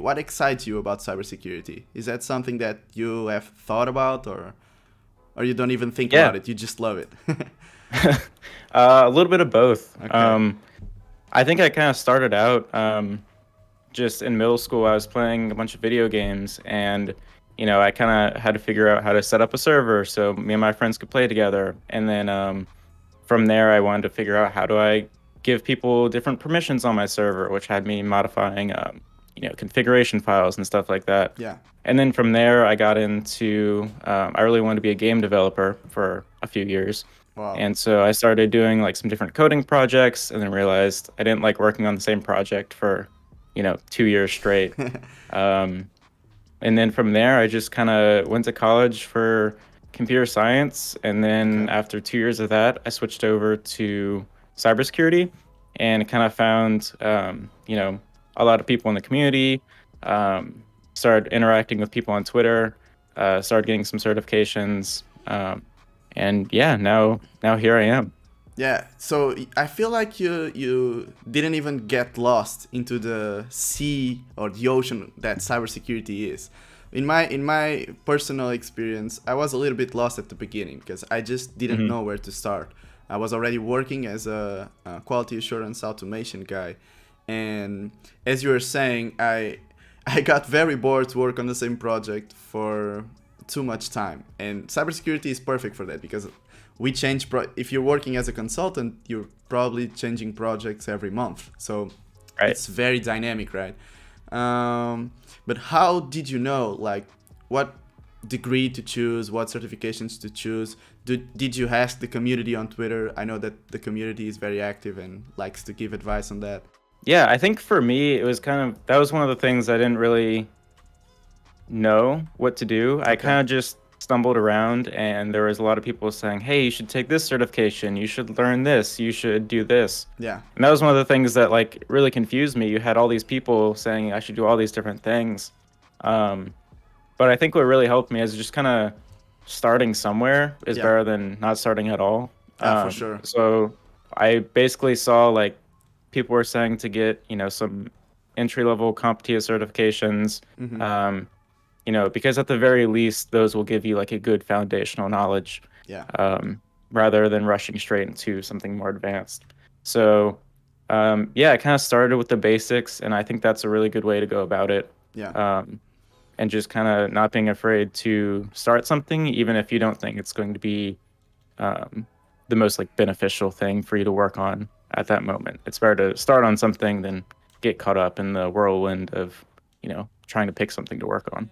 what excites you about cybersecurity? Is that something that you have thought about, or you don't even think Yeah, about it? You just love it. a little bit of both. Okay. I think I kind of started out just in middle school. I was playing a bunch of video games, and I kind of had to figure out how to set up a server so me and my friends could play together. And then from there, I wanted to figure out how do I give people different permissions on my server, which had me modifying, configuration files and stuff like that. Yeah. And then from there, I got into, I really wanted to be a game developer for a few years. Wow. And so I started doing like some different coding projects and then realized I didn't like working on the same project for, 2 years straight. Um, and then from there, I just kind of went to college for computer science. And then Okay. after 2 years of that, I switched over to cybersecurity and kind of found, a lot of people in the community, started interacting with people on Twitter, started getting some certifications. And yeah, now here I am. Yeah, so I feel like you didn't even get lost into the sea or the ocean that cybersecurity is. In my personal experience, I was a little bit lost at the beginning because I just didn't Hmm. know where to start. I was already working as a quality assurance automation guy, and as you were saying, I got very bored to work on the same project for too much time. And cybersecurity is perfect for that because we change if you're working as a consultant, you're probably changing projects every month, so Right. it's very dynamic, right? But how did you know, like, what degree to choose, what certifications to choose? Did you ask the community on Twitter? I know that the community is very active and likes to give advice on that. Yeah, I think for me, it was kind of that was one of the things I didn't really know what to do. I Okay. kind of just stumbled around, and there was a lot of people saying, "Hey, you should take this certification. You should learn this. You should do this." Yeah. And that was one of the things that like really confused me. You had all these people saying I should do all these different things. Um, but I think what really helped me is just kind of starting somewhere is Yeah. better than not starting at all. Yeah, for sure. So I basically saw like people were saying to get, some entry level CompTIA certifications. Hmm. Um, because at the very least, those will give you like a good foundational knowledge, Yeah. um, rather than rushing straight into something more advanced. So, yeah, I kind of started with the basics, and I think that's a really good way to go about it. Yeah. Um, and just kind of not being afraid to start something, even if you don't think it's going to be um, the most like beneficial thing for you to work on at that moment. It's better to start on something than get caught up in the whirlwind of, trying to pick something to work on.